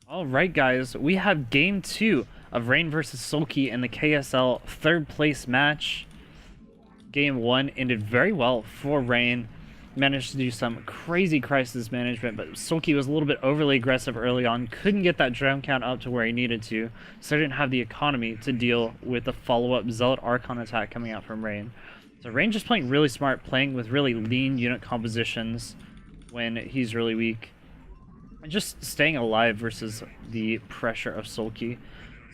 All right, guys, we have game 2 of Rain versus Soulkey in the KSL third place match. Game 1 ended very well for Rain. Managed to do some crazy crisis management, but Soulkey was a little bit overly aggressive early on. Couldn't get that drone count up to where he needed to, so didn't have the economy to deal with the follow-up Zealot Archon attack coming out from Rain. So Rain just playing really smart, playing with really lean unit compositions when he's really weak. And just staying alive versus the pressure of Soulkey.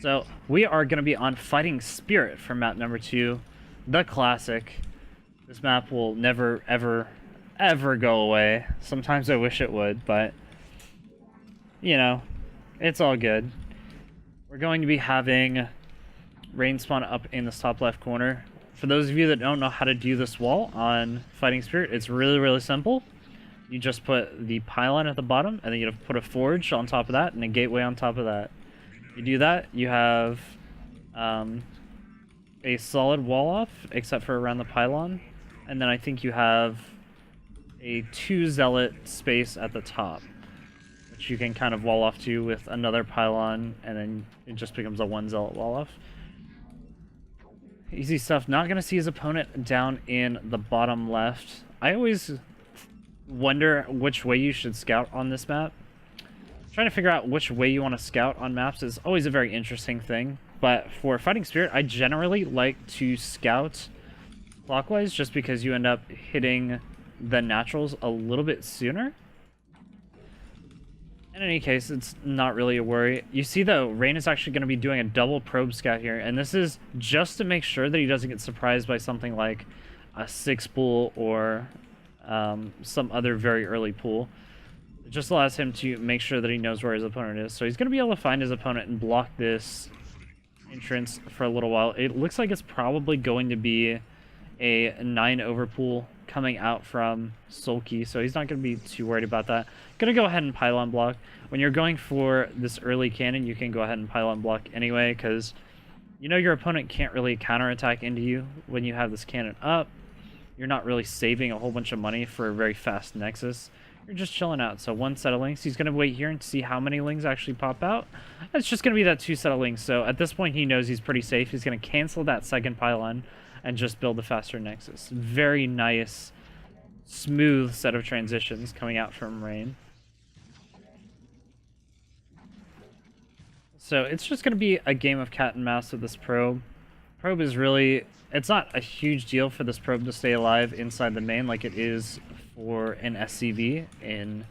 So we are going to be on Fighting Spirit for map number 2, the classic. This map will never, ever go away. Sometimes I wish it would, but, you know, it's all good. We're going to be having Rain spawn up in the top left corner. For those of you that don't know how to do this wall on Fighting Spirit, it's really simple. You just put the pylon at the bottom, and then you put a forge on top of that, and a gateway on top of that. You do that, you have a solid wall off, except for around the pylon. And then I think you have a 2 zealot space at the top, which you can kind of wall off to with another pylon, and then it just becomes a 1 zealot wall off. Easy stuff. Not going to see his opponent down in the bottom left. I always wonder which way you should scout on this map. Trying to figure out which way you want to scout on maps is always a very interesting thing, but for Fighting Spirit, I generally like to scout clockwise just because you end up hitting the naturals a little bit sooner. In any case, it's not really a worry. You see, though, Rain is actually going to be doing a double probe scout here, and this is just to make sure that he doesn't get surprised by something like a 6 pool or some other very early pool. It just allows him to make sure that he knows where his opponent is. So he's going to be able to find his opponent and block this entrance for a little while. It looks like it's probably going to be a 9 over pool coming out from Soulkey, so he's not going to be too worried about that. Going to go ahead and pylon block. When you're going for this early cannon, you can go ahead and pylon block anyway, because you know your opponent can't really counterattack into you when you have this cannon up. You're not really saving a whole bunch of money for a very fast nexus. You're just chilling out. So 1 set of links. He's going to wait here and see how many links actually pop out. It's just going to be that 2 set of links. So at this point, he knows he's pretty safe. He's going to cancel that second pylon and just build a faster nexus. Very nice, smooth set of transitions coming out from Rain. So it's just going to be a game of cat and mouse with this probe. Probe is really... It's not a huge deal for this probe to stay alive inside the main like it is for an SCV in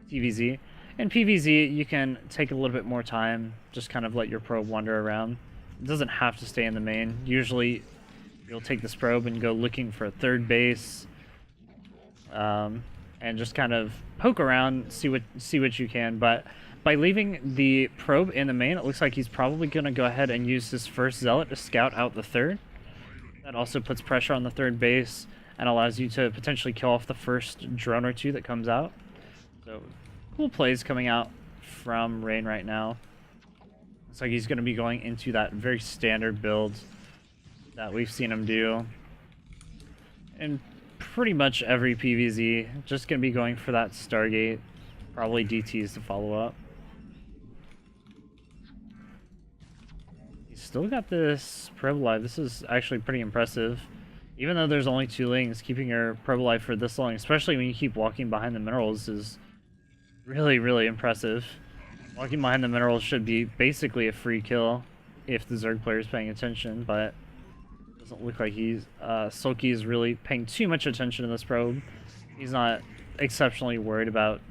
TVZ. In PVZ, you can take a little bit more time, just kind of let your probe wander around. It doesn't have to stay in the main. Usually, you'll take this probe and go looking for a third base, and just kind of poke around, see what you can. But by leaving the probe in the main, it looks like he's probably going to go ahead and use his first zealot to scout out the third. That also puts pressure on the third base and allows you to potentially kill off the first drone or 2 that comes out. So, cool plays coming out from Rain right now. Looks like he's going to be going into that very standard build that we've seen him do in pretty much every PvZ. Just going to be going for that Stargate, probably DTs to follow up. Still got this probe alive. This is actually pretty impressive. Even though there's only 2 links, keeping your probe alive for this long, especially when you keep walking behind the minerals, is really impressive. Walking behind the minerals should be basically a free kill if the Zerg player is paying attention, but it doesn't look like Soulkey is really paying too much attention to this probe. He's not exceptionally worried about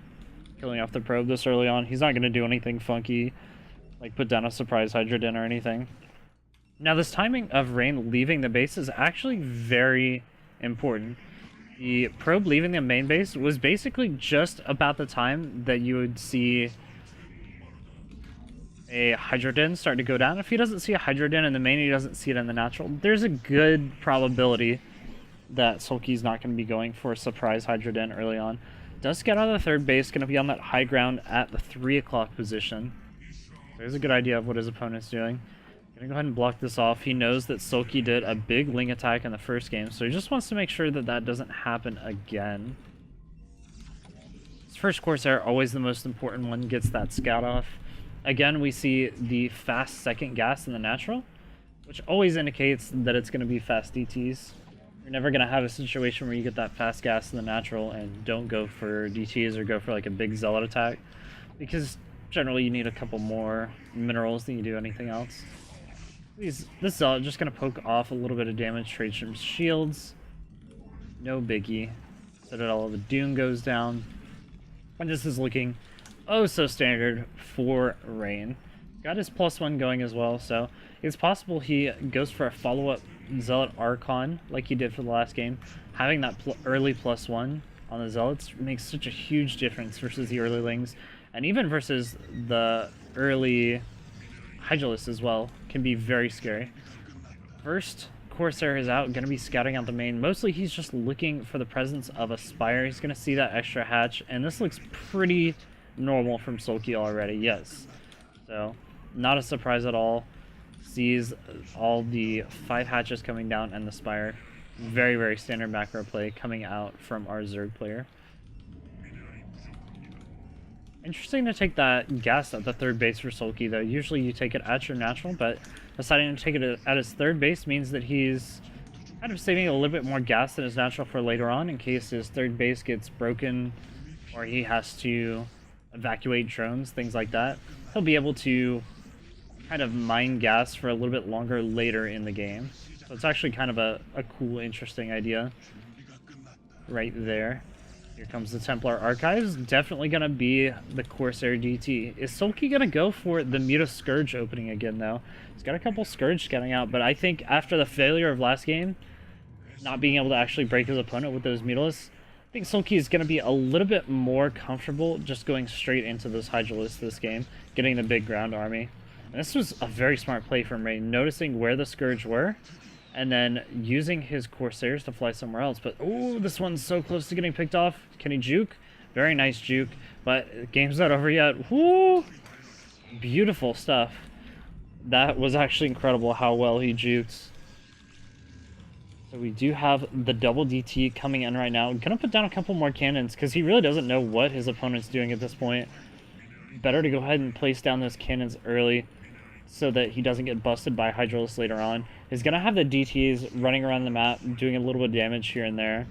killing off the probe this early on. He's not going to do anything funky, like put down a surprise Hydrogen or anything. Now, this timing of Rain leaving the base is actually very important. The probe leaving the main base was basically just about the time that you would see a Hydrogen start to go down. If he doesn't see a Hydrogen in the main, he doesn't see it in the natural, there's a good probability that Soulkey's not going to be going for a surprise Hydrogen early on. Does get out of the third base, going to be on that high ground at the 3 o'clock position. There's a good idea of what his opponent's doing. Gonna go ahead and block this off. He knows that Soulkey did a big Ling attack in the first game, so he just wants to make sure that that doesn't happen again. His first Corsair, always the most important one, gets that scout off. Again, we see the fast second gas in the natural, which always indicates that it's going to be fast DTs. You're never going to have a situation where you get that fast gas in the natural and don't go for DTs or go for like a big zealot attack, because generally you need a couple more minerals than you do anything else. This zealot just going to poke off a little bit of damage, trade some shields. No biggie. So that all the Doom goes down. And this is looking oh so standard for Rain. Got his +1 going as well, so it's possible he goes for a follow-up Zealot Archon like he did for the last game. Having that early +1 on the Zealots makes such a huge difference versus the early Lings, and even versus the early Hydralisk as well, can be very scary. First, Corsair is out, going to be scouting out the main. Mostly he's just looking for the presence of a Spire. He's going to see that extra hatch, and this looks pretty normal from Soulkey already, yes. So, not a surprise at all. Sees all the 5 hatches coming down and the Spire. Very, very standard macro play coming out from our Zerg player. Interesting to take that gas at the third base for Soulkey, though. Usually you take it at your natural, but deciding to take it at his third base means that he's kind of saving a little bit more gas than his natural for later on in case his third base gets broken or he has to evacuate drones, things like that. He'll be able to kind of mine gas for a little bit longer later in the game. So it's actually kind of a cool, interesting idea right there. Here comes the Templar Archives. Definitely going to be the Corsair DT. Is Soulkey going to go for the Muta Scourge opening again, though? He's got a couple Scourge scouting out, but I think after the failure of last game, not being able to actually break his opponent with those Mutalisks, I think Soulkey is going to be a little bit more comfortable just going straight into those Hydralisks this game, getting the big ground army. And this was a very smart play from Ray, noticing where the Scourge were, and then using his Corsairs to fly somewhere else. But, oh, this one's so close to getting picked off. Can he juke? Very nice juke, but game's not over yet. Woo! Beautiful stuff. That was actually incredible how well he juked. So we do have the double DT coming in right now. Gonna put down a couple more cannons, because he really doesn't know what his opponent's doing at this point. Better to go ahead and place down those cannons early, so that he doesn't get busted by Hydralisk later on. He's going to have the DTs running around the map, doing a little bit of damage here and there.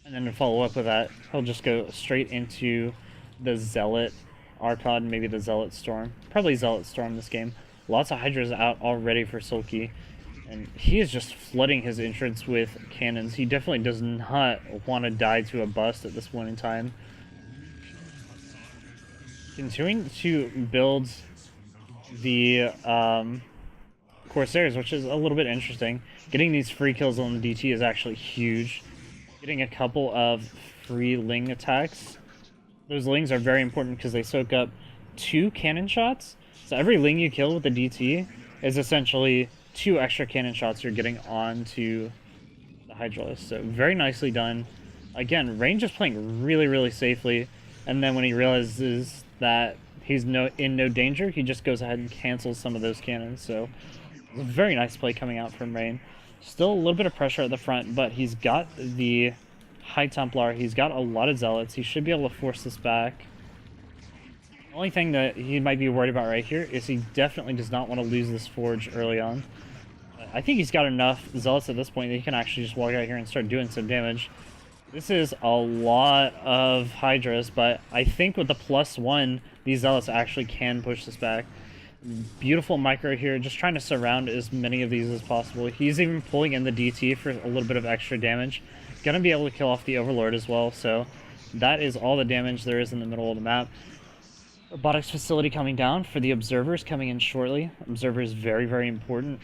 And then to follow up with that, he'll just go straight into the Zealot Archon, maybe the Zealot Storm. Probably Zealot Storm this game. Lots of Hydras out already for Soulkey. And he is just flooding his entrance with cannons. He definitely does not want to die to a bust at this point in time. Continuing to build the Corsairs, which is a little bit interesting. Getting these free kills on the DT is actually huge. Getting a couple of free Ling attacks. Those Lings are very important because they soak up 2 cannon shots. So every Ling you kill with the DT is essentially 2 extra cannon shots you're getting onto the Hydralisk. So very nicely done. Again, Rain just playing really, really safely. And then when he realizes that he's in no danger, he just goes ahead and cancels some of those cannons. So it's a very nice play coming out from Rain. Still a little bit of pressure at the front, but he's got the High Templar. He's got a lot of Zealots. He should be able to force this back. The only thing that he might be worried about right here is he definitely does not want to lose this Forge early on. I think he's got enough Zealots at this point that he can actually just walk out here and start doing some damage. This is a lot of Hydras, but I think with the +1, these Zealots actually can push this back. Beautiful micro here, just trying to surround as many of these as possible. He's even pulling in the DT for a little bit of extra damage. Gonna be able to kill off the Overlord as well, so that is all the damage there is in the middle of the map. Robotics facility coming down for the Observers coming in shortly. Observers very, very important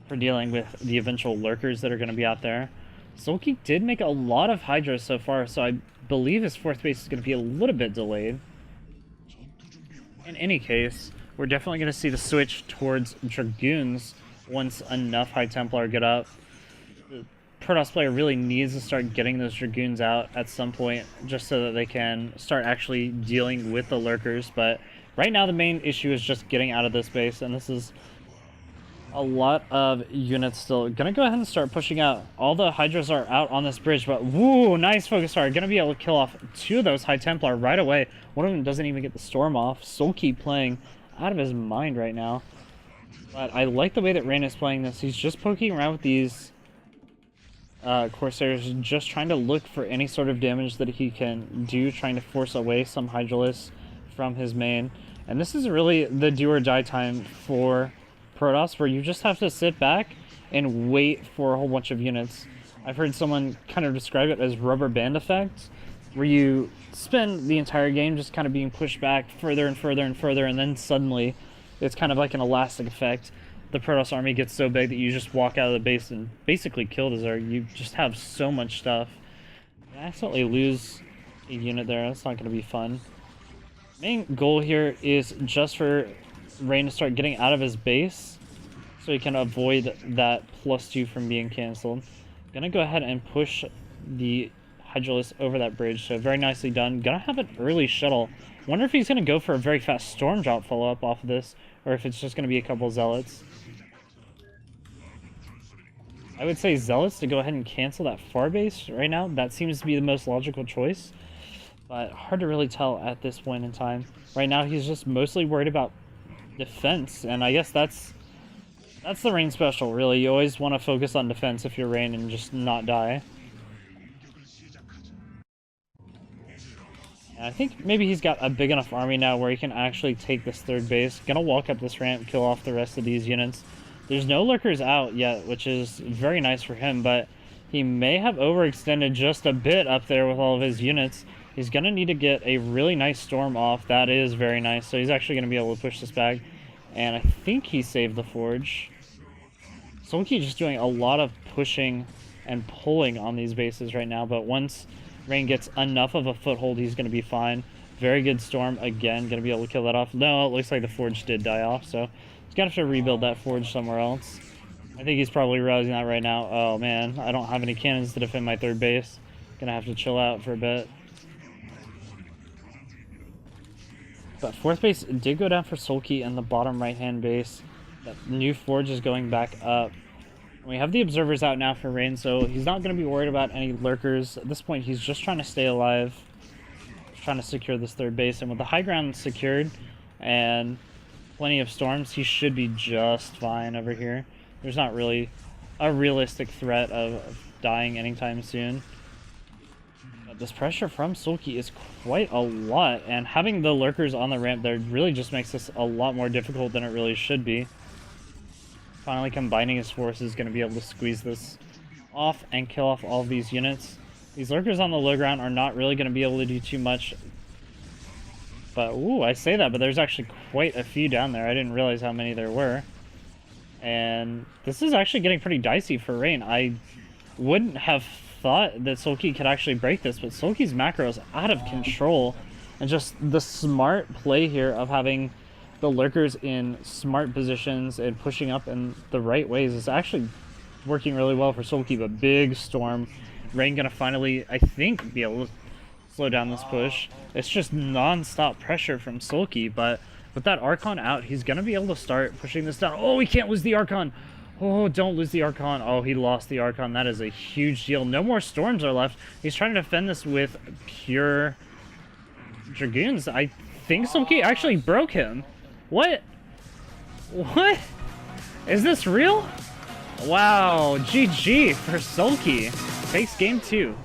for dealing with the eventual lurkers that are going to be out there. Soulkey did make a lot of Hydras so far, so I believe his 4th base is going to be a little bit delayed. In any case, we're definitely going to see the switch towards Dragoons once enough High Templar get up. The Protoss player really needs to start getting those Dragoons out at some point, just so that they can start actually dealing with the lurkers. But right now the main issue is just getting out of this base, and this is A lot of units still. Gonna go ahead and start pushing out. All the Hydras are out on this bridge, but woo, nice focus fire. Gonna be able to kill off 2 of those High Templar right away. One of them doesn't even get the storm off. Soulkey playing out of his mind right now. But I like the way that Rain is playing this. He's just poking around with these Corsairs, just trying to look for any sort of damage that he can do, trying to force away some Hydralisks from his main. And this is really the do or die time for Protoss, where you just have to sit back and wait for a whole bunch of units. I've heard someone kind of describe it as rubber band effect, where you spend the entire game just kind of being pushed back further and further and further, and then suddenly it's kind of like an elastic effect. The Protoss army gets so big that you just walk out of the base and basically kill Desert. You just have so much stuff. I accidentally lose a unit there. That's not going to be fun. Main goal here is just for Rain to start getting out of his base so he can avoid that +2 from being canceled. Gonna go ahead and push the Hydralisk over that bridge, so very nicely done. Gonna have an early shuttle. Wonder if he's gonna go for a very fast storm drop follow-up off of this, or if it's just gonna be a couple Zealots. I would say Zealots to go ahead and cancel that far base right now. That seems to be the most logical choice, but hard to really tell at this point in time. Right now he's just mostly worried about defense, and I guess that's the Rain special, really. You always want to focus on defense if you're Rain and just not die. And I think maybe he's got a big enough army now where he can actually take this 3rd base. Gonna walk up this ramp, kill off the rest of these units. There's no lurkers out yet, which is very nice for him, but he may have overextended just a bit up there with all of his units. He's going to need to get a really nice storm off. That is very nice. So he's actually going to be able to push this back. And I think he saved the forge. Soulkey just doing a lot of pushing and pulling on these bases right now. But once Rain gets enough of a foothold, he's going to be fine. Very good storm. Again, going to be able to kill that off. No, it looks like the forge did die off. So he's going to have to rebuild that forge somewhere else. I think he's probably realizing that right now. Oh, man, I don't have any cannons to defend my 3rd base. Going to have to chill out for a bit. But 4th base did go down for Soulkey in the bottom right-hand base. That new forge is going back up. We have the observers out now for Rain, so he's not going to be worried about any lurkers. At this point, he's just trying to stay alive. Just trying to secure this 3rd base. And with the high ground secured and plenty of storms, he should be just fine over here. There's not really a realistic threat of dying anytime soon. This pressure from Soulkey is quite a lot, and having the lurkers on the ramp there really just makes this a lot more difficult than it really should be. Finally combining his forces is going to be able to squeeze this off and kill off all of these units. These lurkers on the low ground are not really going to be able to do too much. But, ooh, I say that, but there's actually quite a few down there. I didn't realize how many there were. And this is actually getting pretty dicey for Rain. I wouldn't have thought that Soulkey could actually break this, but Soulkey's macro is out of control, and just the smart play here of having the lurkers in smart positions and pushing up in the right ways is actually working really well for Soulkey. But big storm. Rain gonna finally, I think, be able to slow down this push. It's just non-stop pressure from Soulkey, but with that Archon out, he's gonna be able to start pushing this down. Oh, we can't lose the Archon. Oh, don't lose the Archon. Oh, he lost the Archon. That is a huge deal. No more storms are left. He's trying to defend this with pure Dragoons. I think Soulkey actually broke him. What? What? Is this real? Wow, GG for Soulkey. Takes game 2.